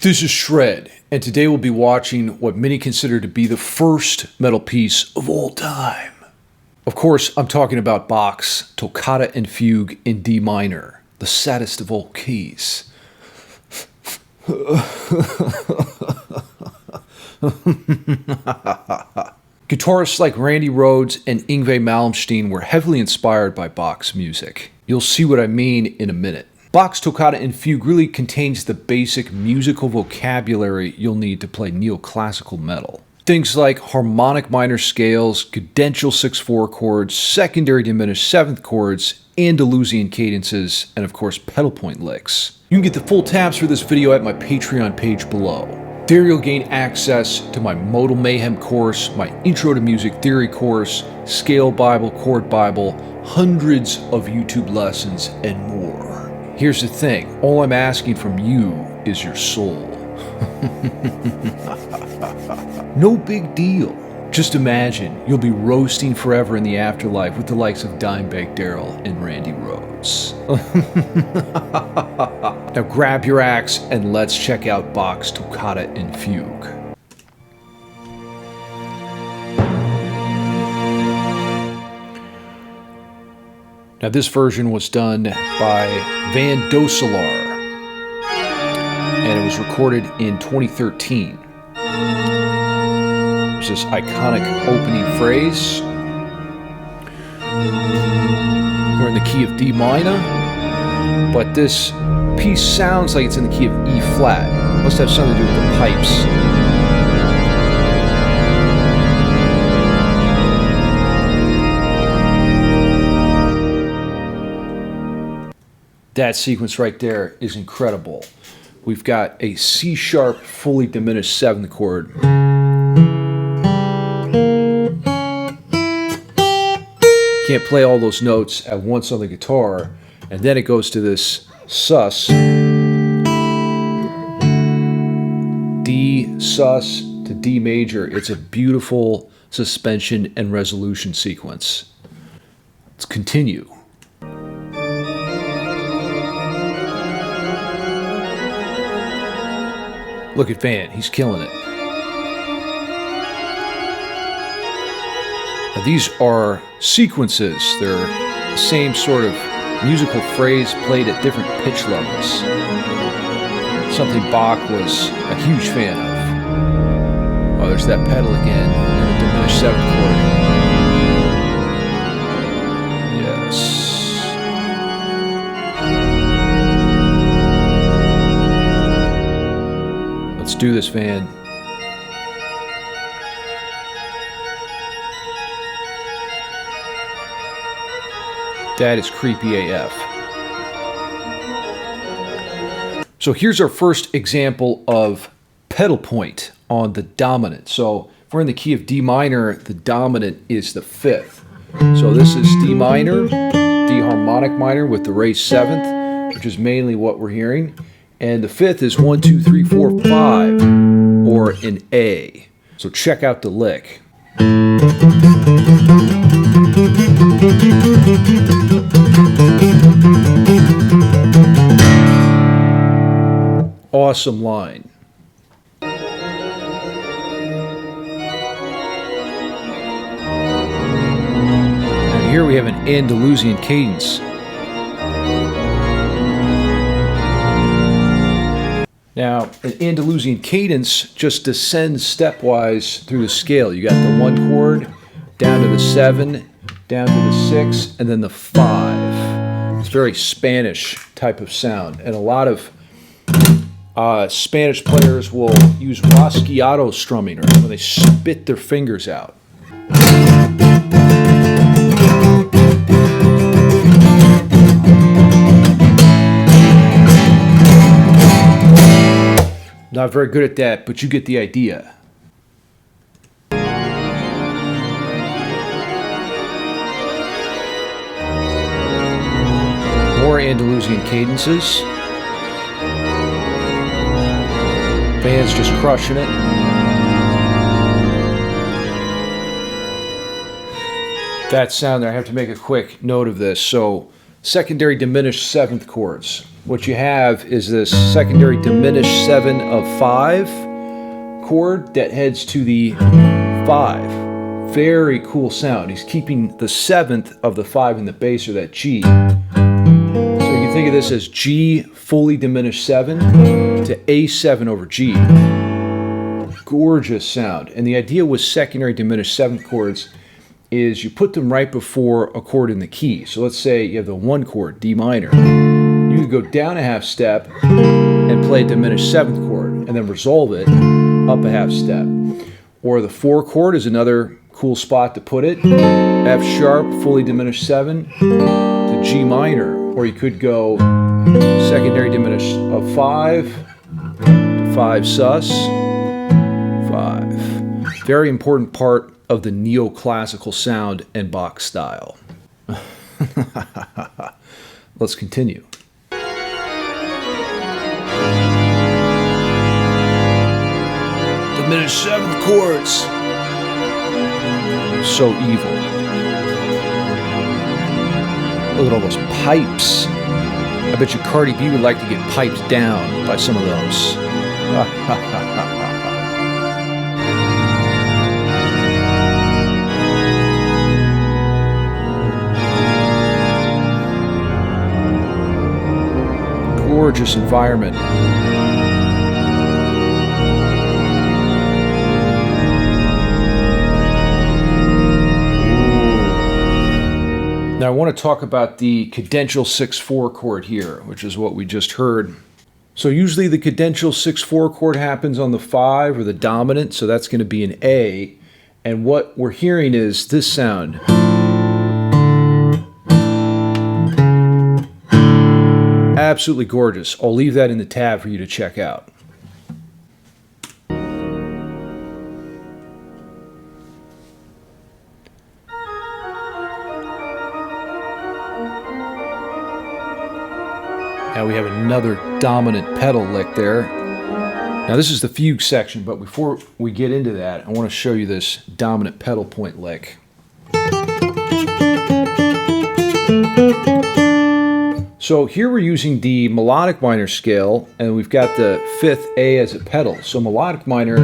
This is Shred, and today we'll be watching what many consider to be the first metal piece of all time. Of course, I'm talking about Bach's Toccata and Fugue in D minor, the saddest of all keys. Guitarists like Randy Rhoads and Yngwie Malmsteen were heavily inspired by Bach's music. You'll see what I mean in a minute. Bach's Toccata and Fugue really contains the basic musical vocabulary you'll need to play neoclassical metal. Things like harmonic minor scales, cadential 6/4 chords, secondary diminished 7th chords, Andalusian cadences, and of course pedal point licks. You can get the full tabs for this video at my Patreon page below. There you'll gain access to my Modal Mayhem course, my Intro to Music Theory course, Scale Bible, Chord Bible, hundreds of YouTube lessons, and more. Here's the thing, all I'm asking from you is your soul. No big deal. Just imagine you'll be roasting forever in the afterlife with the likes of Dimebag Darrell and Randy Rhoads. Now grab your axe and let's check out Bach's Toccata and Fugue. Now this version was done by Van Doselaar, and it was recorded in 2013. There's this iconic opening phrase. We're in the key of D minor, but this piece sounds like it's in the key of E flat. It must have something to do with the pipes. That sequence right there is incredible. We've got a C sharp fully diminished 7th chord. Can't play all those notes at once on the guitar, and then it goes to this sus. D sus to D major. It's a beautiful suspension and resolution sequence. Let's continue. Look at Van, he's killing it. Now these are sequences. They're the same sort of musical phrase played at different pitch levels. Something Bach was a huge fan of. Oh, there's that pedal again, and the diminished 7th chord. Yes. Let's do this, Van. That is creepy AF. So here's our first example of pedal point on the dominant. So if we're in the key of D minor, the dominant is the 5th. So this is D minor, D harmonic minor with the raised 7th, which is mainly what we're hearing. And the 5th is 1, 2, 3, 4, 5, or an A. So check out the lick. Awesome line. And here we have an Andalusian cadence. Now, an Andalusian cadence just descends stepwise through the scale. You got the 1 chord, down to the 7, down to the 6, and then the 5. It's very Spanish type of sound, and a lot of Spanish players will use rasgueado strumming, or when they spit their fingers out. Not very good at that, but you get the idea. More Andalusian cadences. Van's just crushing it. That sound there, I have to make a quick note of this. So secondary diminished seventh chords. What you have is this secondary diminished 7 of 5 chord that heads to the 5. Very cool sound. He's keeping the 7th of the 5 in the bass, or that G. So you can think of this as G fully diminished 7 to A7 over G. Gorgeous sound. And the idea with secondary diminished 7th chords is you put them right before a chord in the key. So let's say you have the 1 chord, D minor. You could go down a half step and play a diminished 7th chord, and then resolve it up a half step. Or the 4 chord is another cool spot to put it. F sharp, fully diminished 7 to G minor. Or you could go secondary diminished of 5 to 5 sus, 5. Very important part of the neoclassical sound and Bach style. Let's continue. Diminished 7th chords. So evil. Look at all those pipes. I bet you Cardi B would like to get piped down by some of those. Gorgeous environment. Now I want to talk about the cadential 6/4 chord here, which is what we just heard. So usually the cadential 6/4 chord happens on the 5 or the dominant, so that's going to be an A. And what we're hearing is this sound. Absolutely gorgeous. I'll leave that in the tab for you to check out. Now we have another dominant pedal lick there. Now this is the fugue section, but before we get into that, I want to show you this dominant pedal point lick. So here we're using the melodic minor scale, and we've got the 5th A as a pedal. So melodic minor,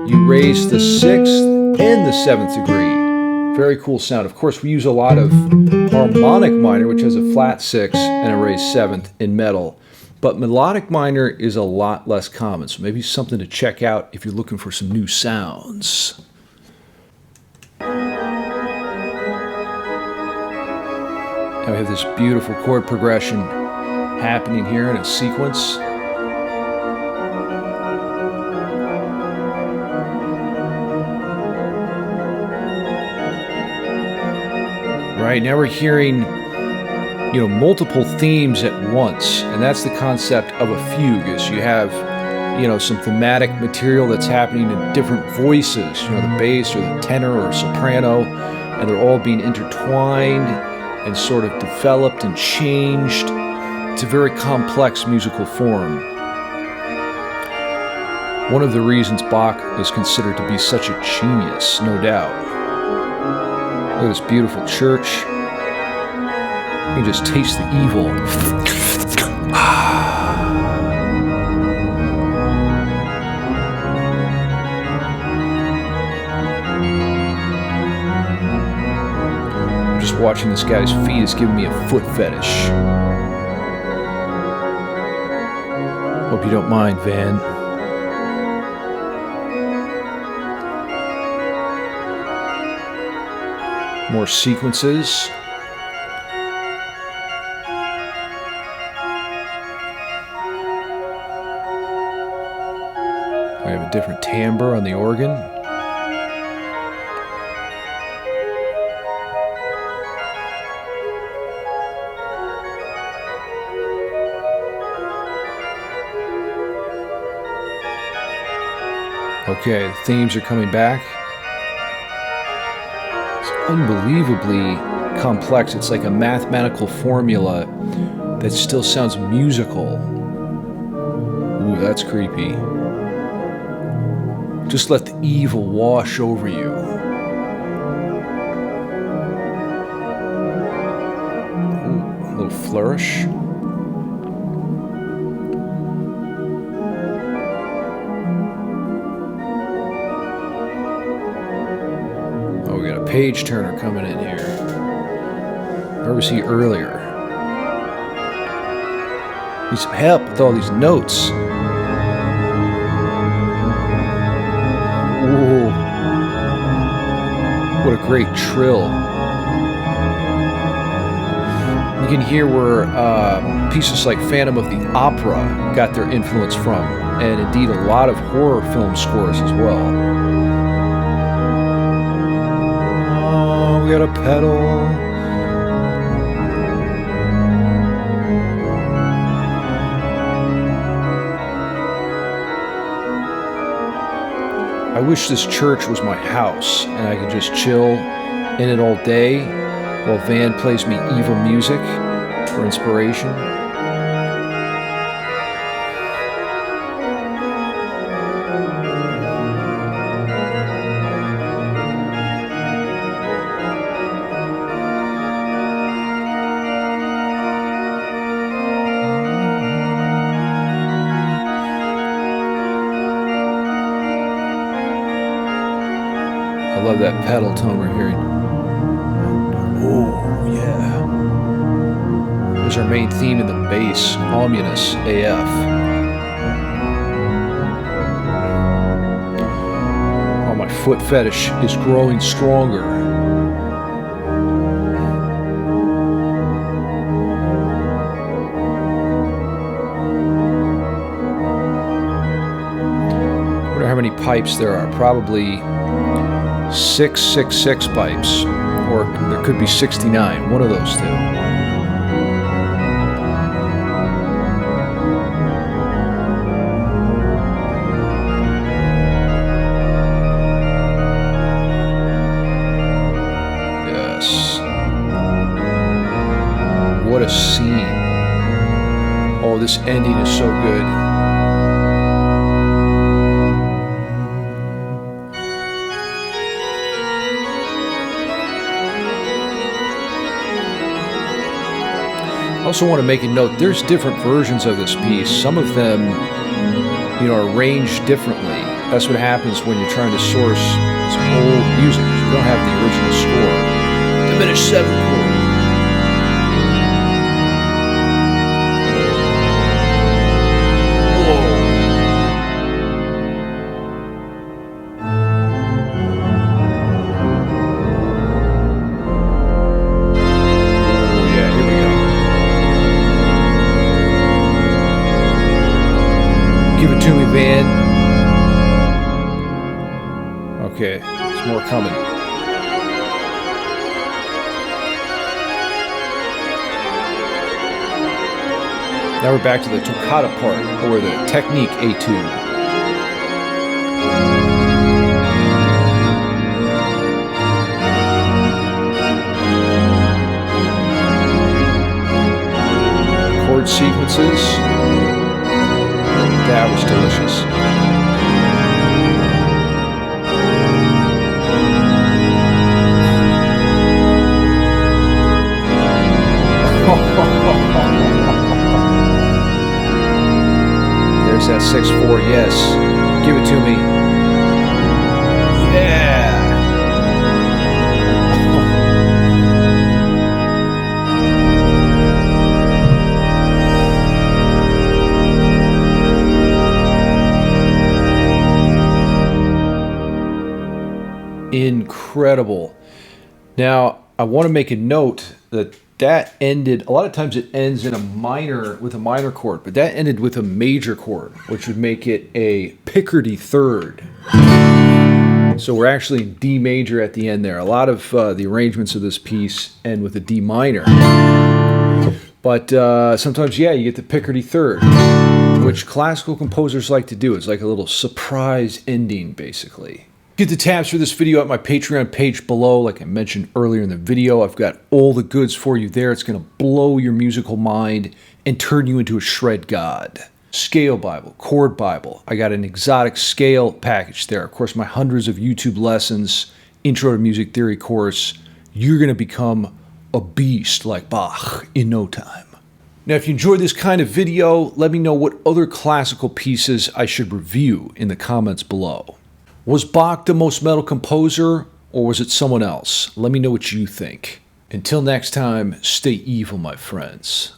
you raise the 6th and the 7th degree. Very cool sound. Of course, we use a lot of harmonic minor, which has a flat 6 and a raised 7th in metal. But melodic minor is a lot less common, so maybe something to check out if you're looking for some new sounds. Now we have this beautiful chord progression happening here in a sequence. Right, now we're hearing, multiple themes at once, and that's the concept of a fugue. Is you have, some thematic material that's happening in different voices, the bass or the tenor or soprano, and they're all being intertwined and sort of developed and changed. It's a very complex musical form. One of the reasons Bach is considered to be such a genius, no doubt. Look at this beautiful church. You can just taste the evil. Just watching this guy's feet is giving me a foot fetish. Hope you don't mind, Van. More sequences. I have a different timbre on the organ. Okay, the themes are coming back. It's unbelievably complex. It's like a mathematical formula that still sounds musical. Ooh, that's creepy. Just let the evil wash over you. Ooh, a little little flourish. Oh, we got a page turner coming in here. Where was he earlier? Need some help with all these notes. Whoa. What a great trill. You can hear where pieces like Phantom of the Opera got their influence from, and indeed a lot of horror film scores as well. Oh, we got a pedal. I wish this church was my house and I could just chill in it all day while Van plays me evil music for inspiration. I love that pedal tone we're hearing. Oh, yeah. There's our main theme in the bass, ominous AF. Oh, my foot fetish is growing stronger. I wonder how many pipes there are. Probably 666 pipes, or there could be 69, one of those two. Yes. What a scene. Oh, this ending is so good. I also want to make a note, there's different versions of this piece. Some of them, are arranged differently. That's what happens when you're trying to source this old music. You don't have the original score. Diminished 7 chord. Give it to me, Van. Okay, there's more coming. Now we're back to the toccata part, or the technique etude. Chord sequences. That was delicious. There's that 6/4, yes. Give it to me. Yeah. Incredible. Now, I want to make a note that ended, a lot of times it ends in a minor, with a minor chord, but that ended with a major chord, which would make it a Picardy third. So we're actually in D major at the end there. A lot of the arrangements of this piece end with a D minor. But sometimes, yeah, you get the Picardy third, which classical composers like to do. It's like a little surprise ending, basically. Get the tabs for this video at my Patreon page below. Like I mentioned earlier in the video, I've got all the goods for you there. It's going to blow your musical mind and turn you into a shred god. Scale Bible, Chord Bible. I got an exotic scale package there. Of course, my hundreds of YouTube lessons, Intro to Music Theory course. You're going to become a beast like Bach in no time. Now, if you enjoyed this kind of video, let me know what other classical pieces I should review in the comments below. Was Bach the most metal composer, or was it someone else? Let me know what you think. Until next time, stay evil, my friends.